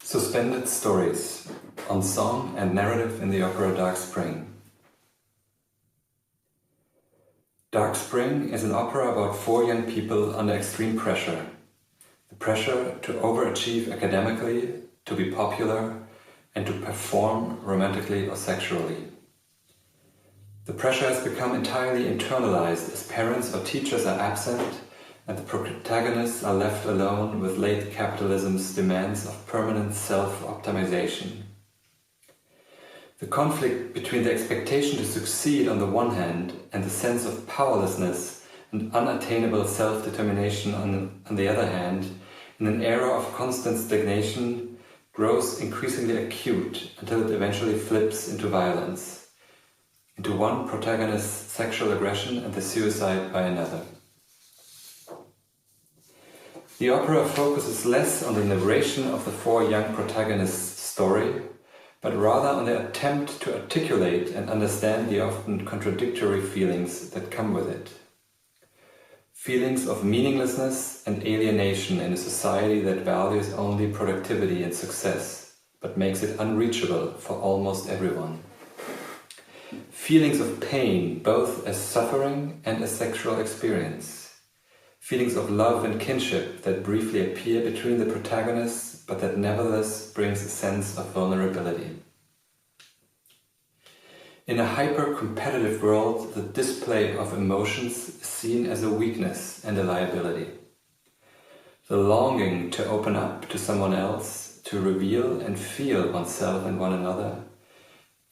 Suspended Stories on Song and Narrative in the opera Dark Spring. Dark Spring is an opera about four young people under extreme pressure. The pressure to overachieve academically, to be popular, and to perform romantically or sexually. The pressure has become entirely internalized as parents or teachers are absent and the protagonists are left alone with late capitalism's demands of permanent self-optimization. The conflict between the expectation to succeed on the one hand and the sense of powerlessness and unattainable self-determination on the other hand, in an era of constant stagnation, grows increasingly acute until it eventually flips into violence, into one protagonist's sexual aggression and the suicide by another. The opera focuses less on the narration of the four young protagonists' story, but rather on the attempt to articulate and understand the often contradictory feelings that come with it. Feelings of meaninglessness and alienation in a society that values only productivity and success, but makes it unreachable for almost everyone. Feelings of pain, both as suffering and as sexual experience. Feelings of love and kinship that briefly appear between the protagonists, but that nevertheless brings a sense of vulnerability. In a hyper-competitive world, the display of emotions is seen as a weakness and a liability. The longing to open up to someone else, to reveal and feel oneself and one another,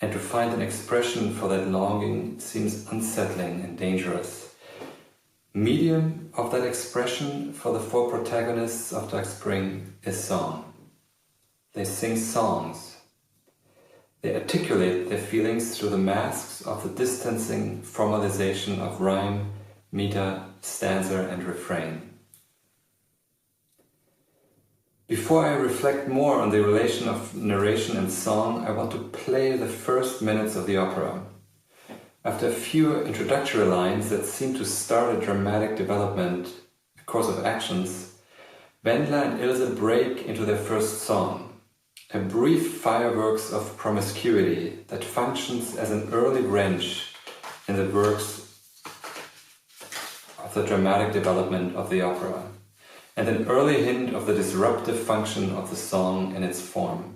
and to find an expression for that longing seems unsettling and dangerous. Medium of that expression for the four protagonists of Dark Spring is song. They sing songs. They articulate their feelings through the masks of the distancing formalization of rhyme, meter, stanza and refrain. Before I reflect more on the relation of narration and song, I want to play the first minutes of the opera. After a few introductory lines that seem to start a dramatic development, a course of actions, Wendla and Ilse break into their first song, a brief fireworks of promiscuity that functions as an early wrench in the works of the dramatic development of the opera, and an early hint of the disruptive function of the song in its form.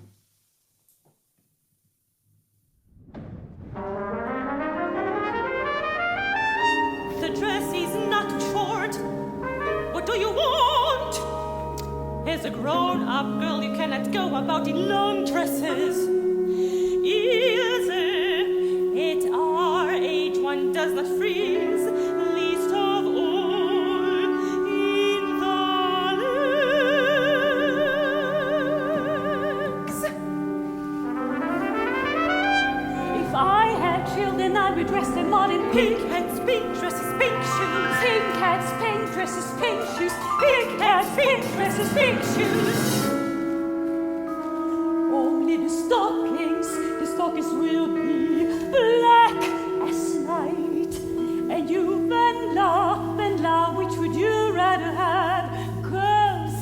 What do you want? As a grown-up girl, you cannot go about in long dresses. Ilse, at our age, one does not freeze, least of all in the legs. If I had children, I'd be dressed in modern pink hats, pink dresses, pink shoes, pink hats, pink dresses, pink shoes, pink hats, pink dresses, pink shoes. Only the stockings will be black as night. And you, Wendla, which would you rather have? Girls,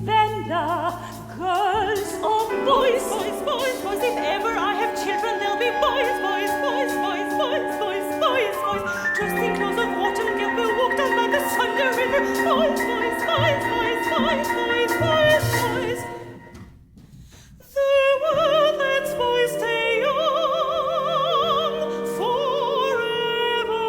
Wendla, girls or boys? Boys, if ever I have children, they'll be boys. Dressed in clothes of autumn, they'll be walked on by the sun, the river. Boys. The world lets boys stay young forever.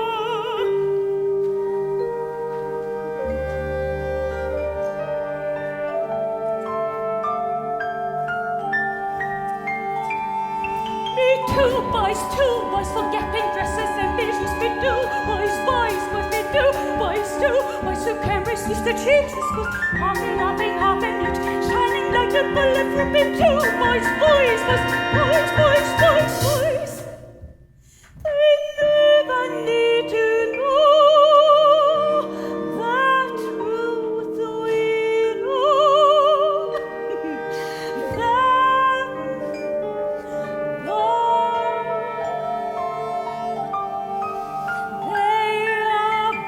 Me too, boys, for gapping dresses and bijoux, me do. Boys, me do. Boys who can resist the changes, hopping, lit, shining like a bullet from me too. Boys. They never need to know that truth we know.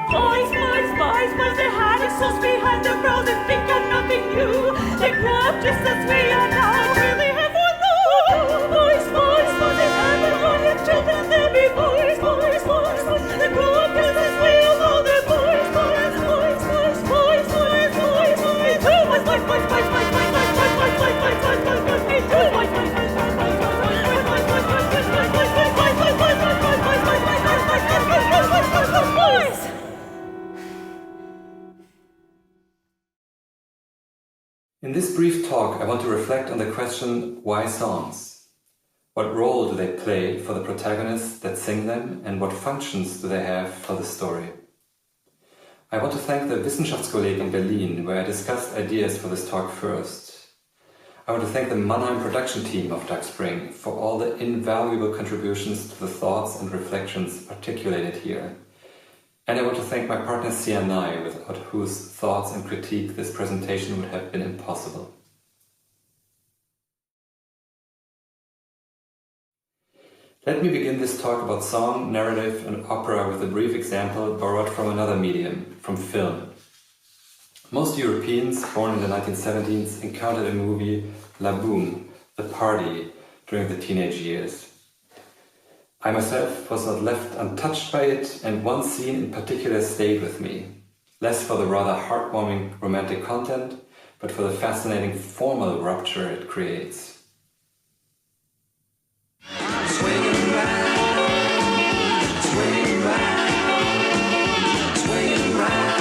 Boys, they had it sauce behind the brows and think of nothing new. They grow up just as we are now. In this brief talk, I want to reflect on the question, why songs? What role do they play for the protagonists that sing them, and what functions do they have for the story? I want to thank the Wissenschaftskolleg in Berlin, where I discussed ideas for this talk first. I want to thank the Mannheim production team of Dark Spring for all the invaluable contributions to the thoughts and reflections articulated here. And I want to thank my partner CNI, without whose thoughts and critique this presentation would have been impossible. Let me begin this talk about song, narrative and opera with a brief example borrowed from another medium, from film. Most Europeans born in the 1970s encountered a movie, La Boum, The Party, during the teenage years. I myself was not left untouched by it, and one scene in particular stayed with me, less for the rather heartwarming romantic content, but for the fascinating formal rupture it creates. Swinging round, swinging round, swinging round.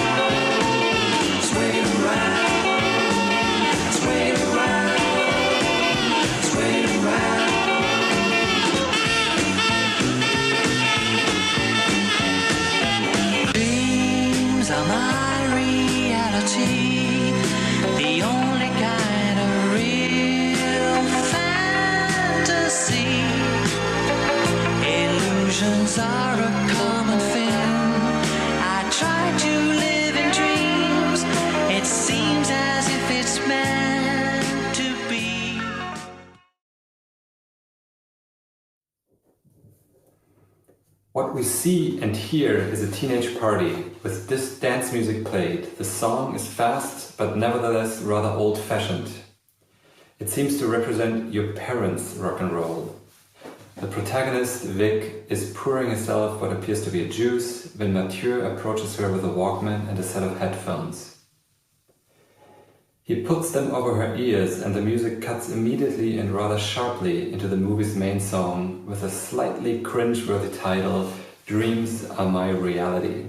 The only kind of real fantasy. Illusions are a common thing. I try to live in dreams. It seems as if it's meant to be. What we see and hear is a teenage party with this dance music played. The song is fast, but nevertheless rather old-fashioned. It seems to represent your parents' rock and roll. The protagonist, Vic, is pouring herself what appears to be a juice when Mathieu approaches her with a Walkman and a set of headphones. He puts them over her ears, and the music cuts immediately and rather sharply into the movie's main song with a slightly cringe-worthy title, Dreams Are My Reality.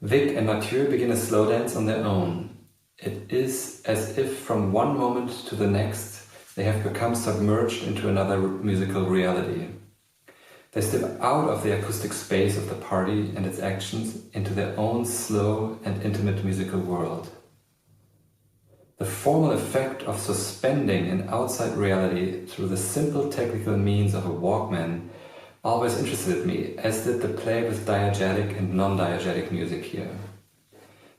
Vic and Mathieu begin a slow dance on their own. It is as if from one moment to the next they have become submerged into another musical reality. They step out of the acoustic space of the party and its actions into their own slow and intimate musical world. The formal effect of suspending an outside reality through the simple technical means of a Walkman always interested me, as did the play with diegetic and non-diegetic music here.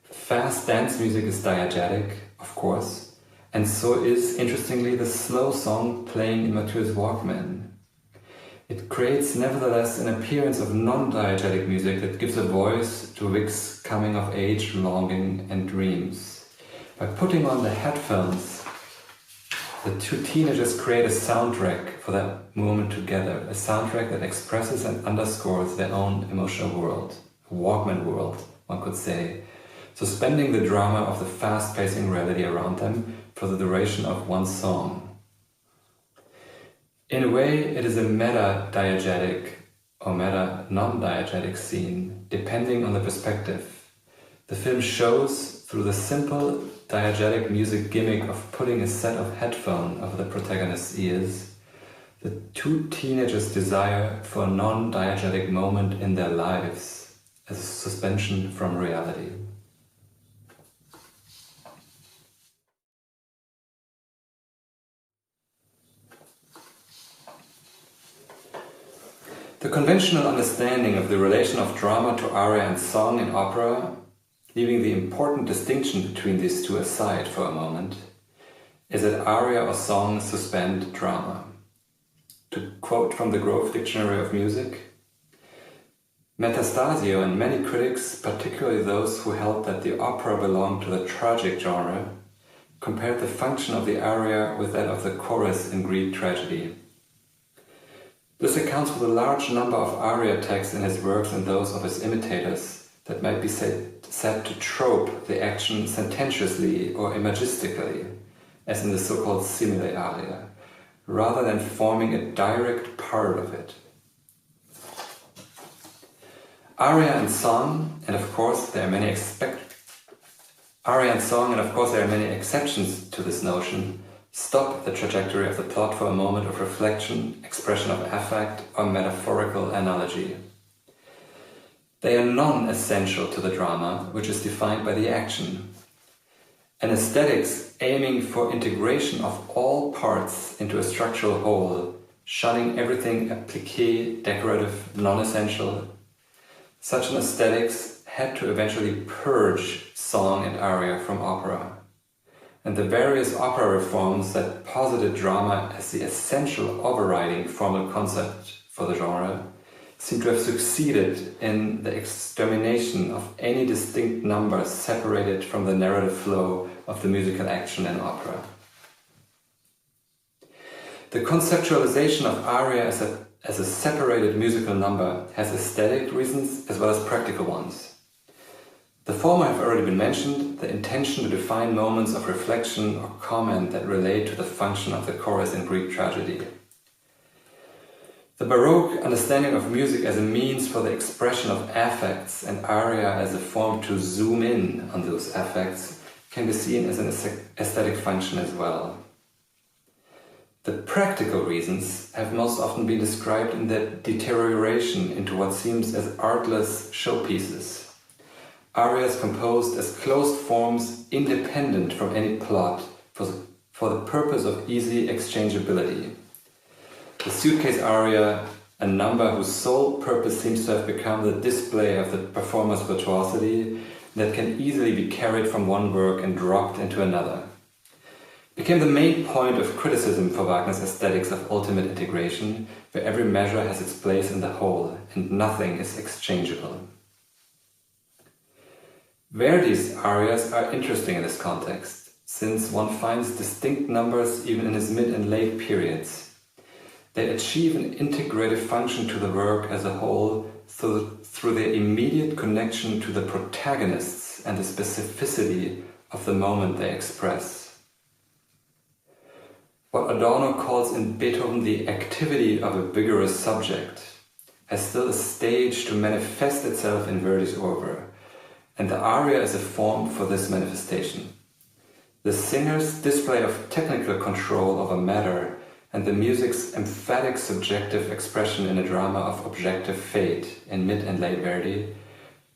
Fast dance music is diegetic, of course, and so is, interestingly, the slow song playing in Mathieu's Walkman. It creates nevertheless an appearance of non-diegetic music that gives a voice to Vic's coming-of-age longing and dreams. By putting on the headphones, the two teenagers create a soundtrack for that moment together, a soundtrack that expresses and underscores their own emotional world, a Walkman world, one could say, suspending the drama of the fast-pacing reality around them for the duration of one song. In a way, it is a meta-diegetic or meta-non-diegetic scene, depending on the perspective. The film shows, through the simple diegetic music gimmick of putting a set of headphones over the protagonist's ears, the two teenagers' desire for a non-diegetic moment in their lives as a suspension from reality. The conventional understanding of the relation of drama to aria and song in opera, leaving the important distinction between these two aside for a moment, is that aria or song suspend drama. To quote from the Grove Dictionary of Music, Metastasio and many critics, particularly those who held that the opera belonged to the tragic genre, compared the function of the aria with that of the chorus in Greek tragedy. This accounts for the large number of aria texts in his works and those of his imitators that might be said to trope the action sententiously or imagistically, as in the so-called simile aria, rather than forming a direct part of it. Aria and song, and of course there are many Aria and song, and of course there are many exceptions to this notion, stop the trajectory of the plot for a moment of reflection, expression of affect, or metaphorical analogy. They are non-essential to the drama, which is defined by the action. An aesthetics aiming for integration of all parts into a structural whole, shunning everything appliqué, decorative, non-essential. Such an aesthetics had to eventually purge song and aria from opera. And the various opera reforms that posited drama as the essential overriding formal concept for the genre seem to have succeeded in the extermination of any distinct number separated from the narrative flow of the musical action in opera. The conceptualization of aria as a separated musical number has aesthetic reasons as well as practical ones. The former have already been mentioned, the intention to define moments of reflection or comment that relate to the function of the chorus in Greek tragedy. The Baroque understanding of music as a means for the expression of affects and aria as a form to zoom in on those affects can be seen as an aesthetic function as well. The practical reasons have most often been described in the deterioration into what seems as artless showpieces. Arias composed as closed forms independent from any plot for the purpose of easy exchangeability. The suitcase aria, a number whose sole purpose seems to have become the display of the performer's virtuosity that can easily be carried from one work and dropped into another, became the main point of criticism for Wagner's aesthetics of ultimate integration, where every measure has its place in the whole and nothing is exchangeable. Verdi's arias are interesting in this context, since one finds distinct numbers even in his mid and late periods. They achieve an integrative function to the work as a whole through their immediate connection to the protagonists and the specificity of the moment they express. What Adorno calls in Beethoven the activity of a vigorous subject has still a stage to manifest itself in Verdi's oeuvre, and the aria is a form for this manifestation. The singer's display of technical control over matter and the music's emphatic subjective expression in a drama of objective fate in mid and late Verdi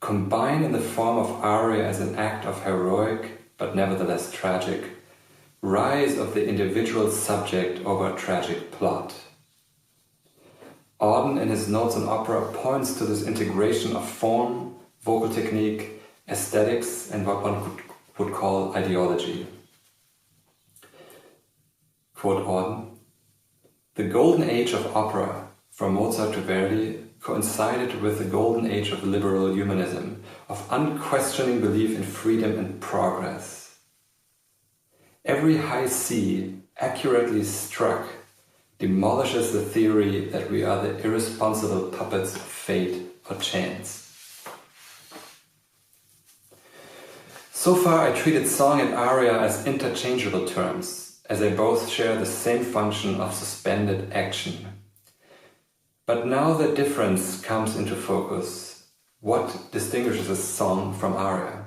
combine in the form of aria as an act of heroic, but nevertheless tragic, rise of the individual subject over a tragic plot. Auden, in his notes on opera, points to this integration of form, vocal technique, aesthetics, and what one would call ideology. Quote Auden, "The golden age of opera, from Mozart to Verdi, coincided with the golden age of liberal humanism, of unquestioning belief in freedom and progress. Every high C, accurately struck, demolishes the theory that we are the irresponsible puppets of fate or chance." So far I treated song and aria as interchangeable terms, as they both share the same function of suspended action. But now the difference comes into focus. What distinguishes a song from aria?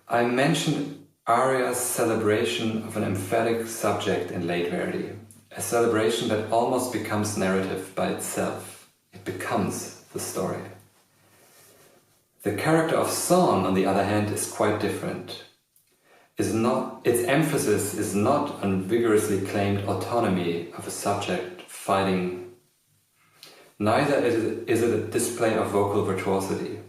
I mentioned aria's celebration of an emphatic subject in late Verdi, a celebration that almost becomes narrative by itself. It becomes the story. The character of song, on the other hand, is quite different. Its emphasis is not on vigorously claimed autonomy of a subject fighting. Neither is it a display of vocal virtuosity.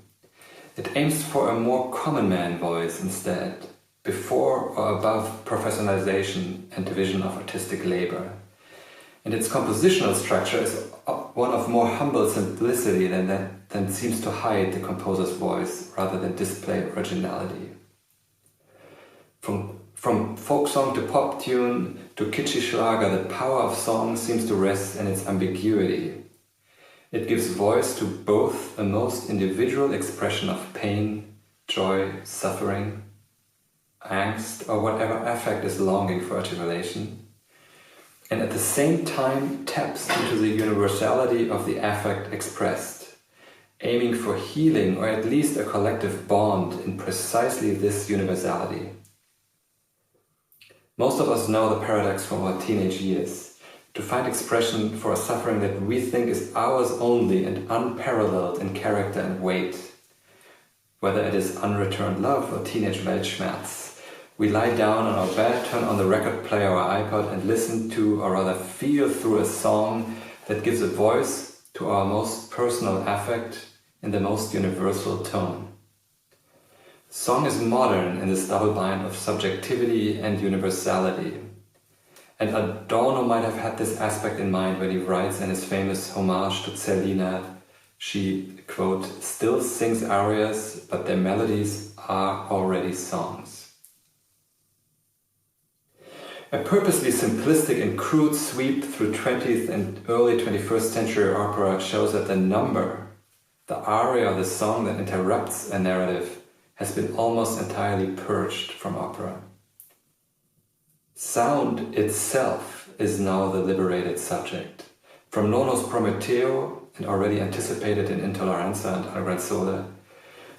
It aims for a more common man voice instead, before or above professionalization and division of artistic labor. And its compositional structure is one of more humble simplicity than seems to hide the composer's voice rather than display originality. From folk song to pop tune to kitschy Schlager, the power of song seems to rest in its ambiguity. It gives voice to both a most individual expression of pain, joy, suffering, angst, or whatever affect is longing for articulation, and at the same time taps into the universality of the affect expressed, aiming for healing or at least a collective bond in precisely this universality. Most of us know the paradox from our teenage years, to find expression for a suffering that we think is ours only and unparalleled in character and weight. Whether it is unreturned love or teenage Weltschmerz, we lie down on our bed, turn on the record player or iPod and listen to, or rather feel through a song that gives a voice to our most personal affect in the most universal tone. Song is modern in this double bind of subjectivity and universality. And Adorno might have had this aspect in mind when he writes in his famous homage to Zerlina. She, quote, still sings arias, but their melodies are already songs. A purposely simplistic and crude sweep through 20th and early 21st century opera shows that the number, the aria or the song that interrupts a narrative, has been almost entirely purged from opera. Sound itself is now the liberated subject. From Nono's Prometeo, and already anticipated in Intolleranza and Agranzole,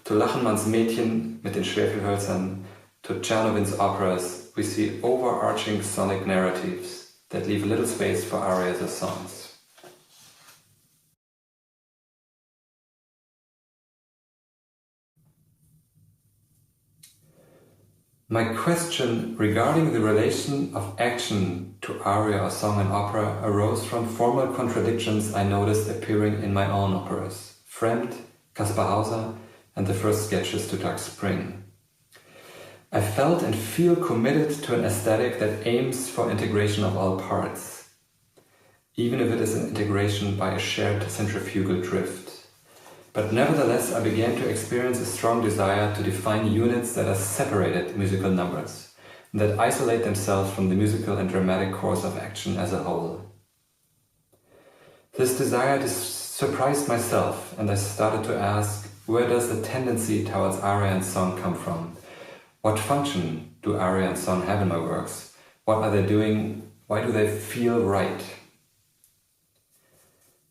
to Lachenmanns Mädchen mit den Schwefelhölzern, to Czernovin's operas, we see overarching sonic narratives that leave little space for arias or songs. My question regarding the relation of action to aria or song in opera arose from formal contradictions I noticed appearing in my own operas, Fremd, Kaspar Hauser, and the first sketches to Dark Spring. I felt and feel committed to an aesthetic that aims for integration of all parts, even if it is an integration by a shared centrifugal drift. But nevertheless, I began to experience a strong desire to define units that are separated musical numbers, and that isolate themselves from the musical and dramatic course of action as a whole. This desire surprised myself, and I started to ask, where does the tendency towards aria and song come from? What function do aria and song have in my works? What are they doing? Why do they feel right?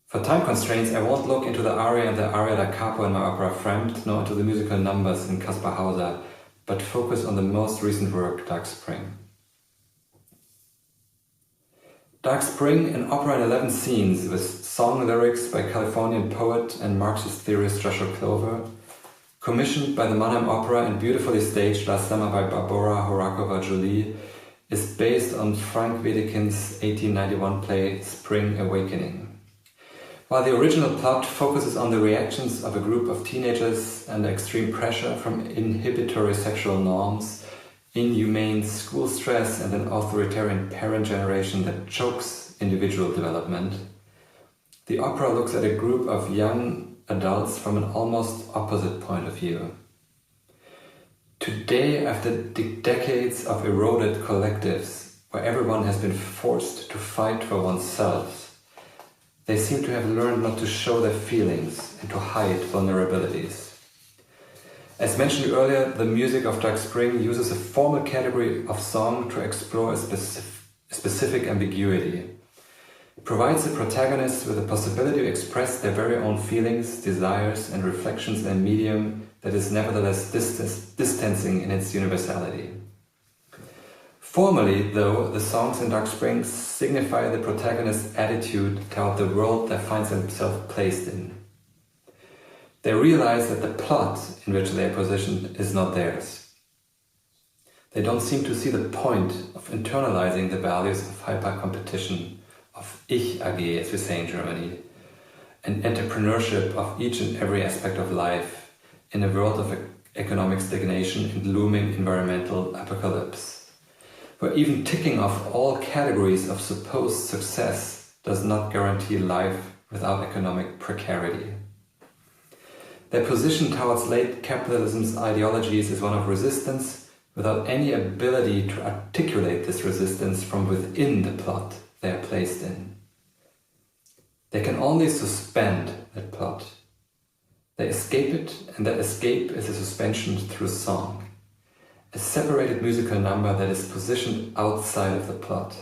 For time constraints, I won't look into the aria and the aria da capo in my opera Fremd, nor into the musical numbers in Kaspar Hauser, but focus on the most recent work, Dark Spring. Dark Spring, an opera in 11 scenes with song lyrics by Californian poet and Marxist theorist Joshua Clover, commissioned by the Mannheim Opera and beautifully staged last summer by Barbora Horakova-Joly, is based on Frank Wedekind's 1891 play Spring Awakening. While the original plot focuses on the reactions of a group of teenagers under extreme pressure from inhibitory sexual norms, inhumane school stress, and an authoritarian parent generation that chokes individual development, the opera looks at a group of young adults from an almost opposite point of view. Today, after decades of eroded collectives, where everyone has been forced to fight for oneself, they seem to have learned not to show their feelings and to hide vulnerabilities. As mentioned earlier, the music of Dark Spring uses a formal category of song to explore a specific ambiguity. It provides the protagonists with the possibility to express their very own feelings, desires, and reflections in a medium that is nevertheless distancing in its universality. Formally, though, the songs in Dark Spring signify the protagonist's attitude toward the world they find themselves placed in. They realize that the plot in which they are positioned is not theirs. They don't seem to see the point of internalizing the values of hyper-competition, of Ich AG, as we say in Germany, and entrepreneurship of each and every aspect of life in a world of economic stagnation and looming environmental apocalypse, where even ticking off all categories of supposed success does not guarantee life without economic precarity. Their position towards late capitalism's ideologies is one of resistance without any ability to articulate this resistance from within the plot they are placed in. They can only suspend that plot. They escape it, and that escape is a suspension through song. A separated musical number that is positioned outside of the plot.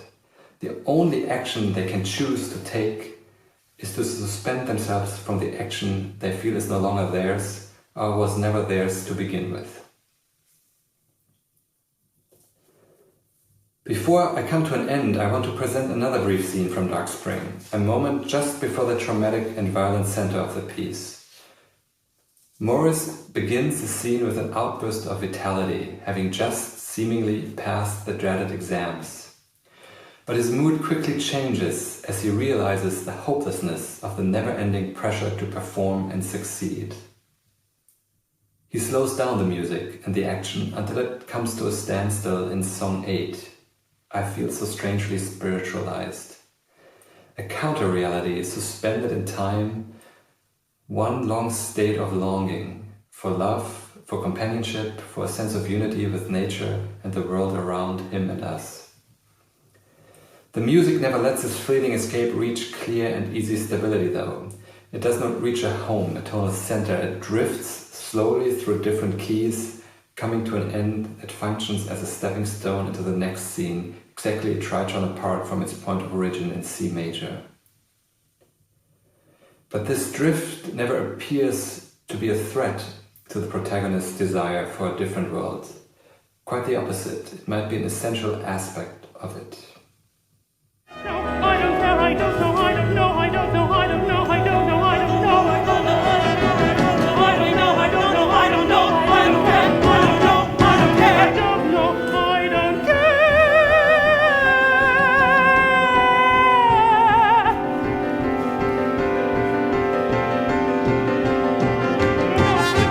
The only action they can choose to take is to suspend themselves from the action they feel is no longer theirs or was never theirs to begin with. Before I come to an end, I want to present another brief scene from Dark Spring, a moment just before the traumatic and violent center of the piece. Morris begins the scene with an outburst of vitality, having just seemingly passed the dreaded exams. But his mood quickly changes as he realizes the hopelessness of the never-ending pressure to perform and succeed. He slows down the music and the action until it comes to a standstill in Song 8. I feel so strangely spiritualized. A counter-reality is suspended in time, one long state of longing for love, for companionship, for a sense of unity with nature and the world around him and us. The music never lets this fleeting escape reach clear and easy stability though. It does not reach a home, a tonal center. It drifts slowly through different keys, coming to an end that functions as a stepping stone into the next scene, exactly a tritone apart from its point of origin in C major. But this drift never appears to be a threat to the protagonist's desire for a different world. Quite the opposite. It might be an essential aspect of it. No, I don't care, I don't know, I don't know, I don't know, I don't know, I don't know, I don't know, I don't know, I don't know, I don't know, I don't know, I don't care, I don't know, I don't care, I don't know, I don't care.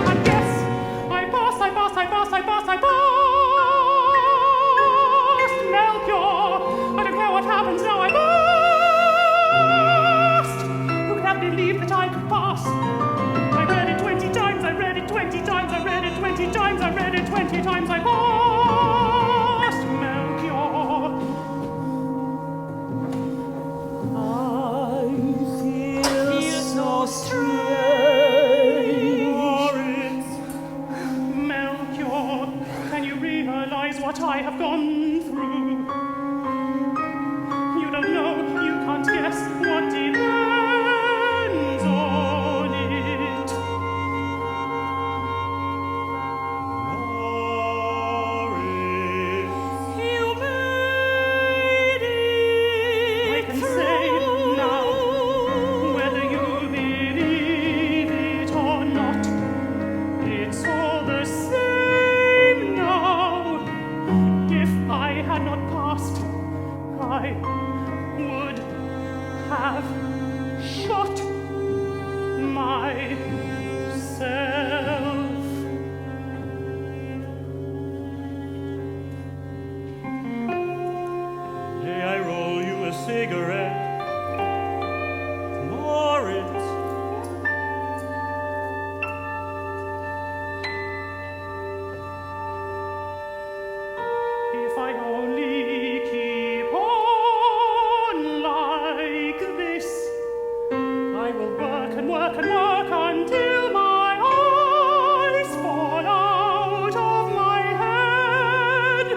I guess I passed, I passed, I passed, I passed, I passed. Melchior, I don't care what happens now, I passed. Who can believe that I could pass? I read it 20 times, I read it 20 times, I read it 20 times, I read it 20 times, I passed. Melchior. I feel so strange. Melchior, can you realize what I have gone through? You don't know, you can't guess what depends on it. You made it. I can say now, whether you believe it or not, it's all the same now. If I had not passed, I would have shot myself. May I roll you a cigarette, Moritz? If I only keep on like this, I will work and work and work until my eyes fall out of my head.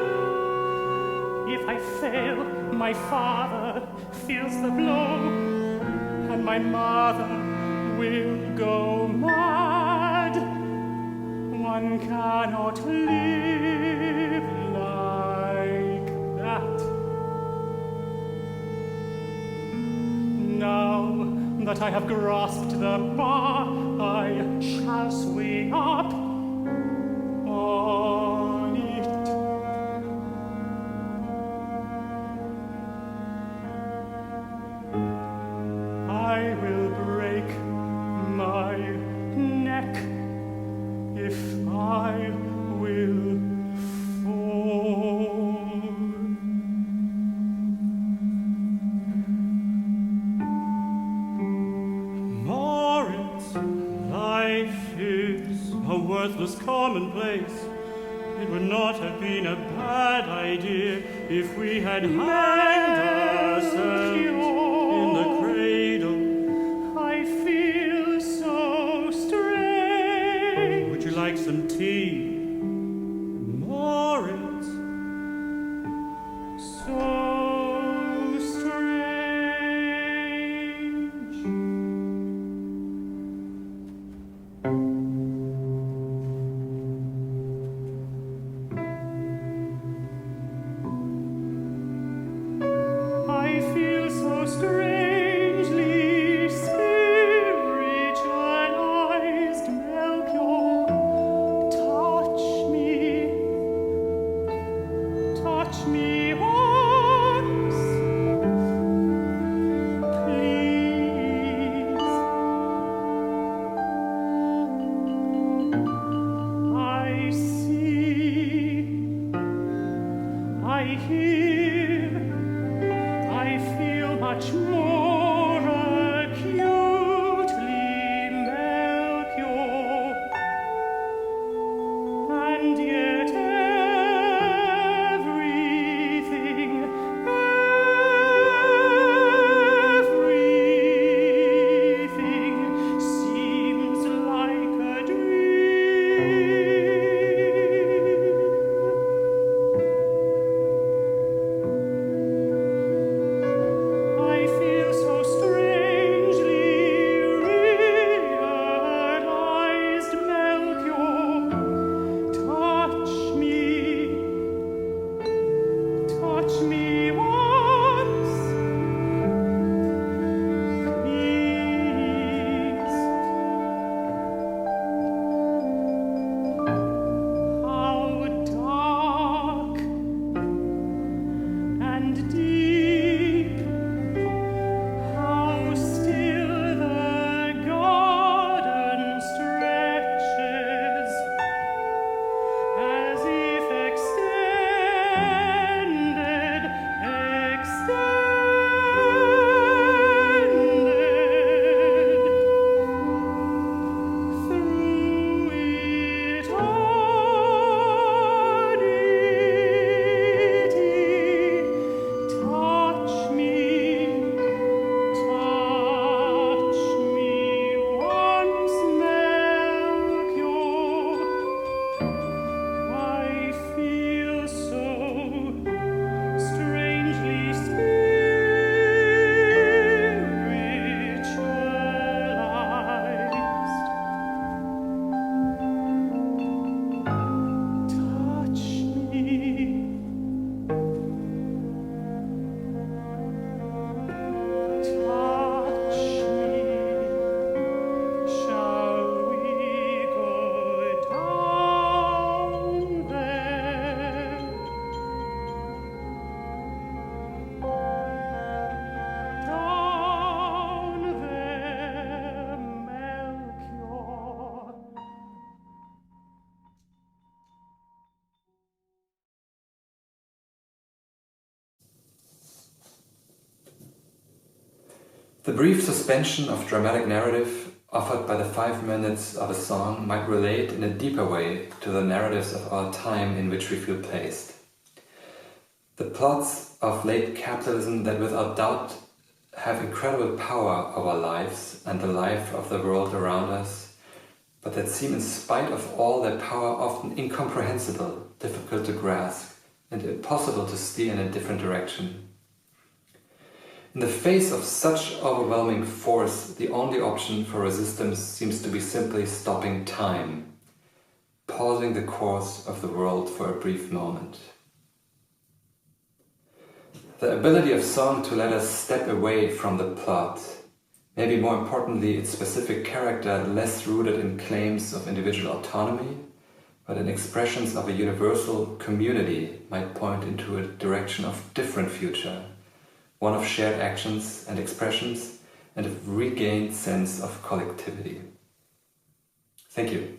If I fail, my father feels the blow, and my mother will go mad. One cannot live like that. Now that I have grasped the bar, I shall swing up on it. I will break my neck if I will fall. Moritz, life is a worthless commonplace. It would not have been a bad idea if we had hanged ourselves in the cradle. I feel so strange. Would you like some tea, Moritz? So strange. The brief suspension of dramatic narrative offered by the 5 minutes of a song might relate in a deeper way to the narratives of our time in which we feel placed. The plots of late capitalism that without doubt have incredible power over our lives and the life of the world around us, but that seem in spite of all their power often incomprehensible, difficult to grasp, and impossible to steer in a different direction. In the face of such overwhelming force, the only option for resistance seems to be simply stopping time, pausing the course of the world for a brief moment. The ability of song to let us step away from the plot, maybe more importantly its specific character less rooted in claims of individual autonomy, but in expressions of a universal community, might point into a direction of different future, one of shared actions and expressions and a regained sense of collectivity. Thank you.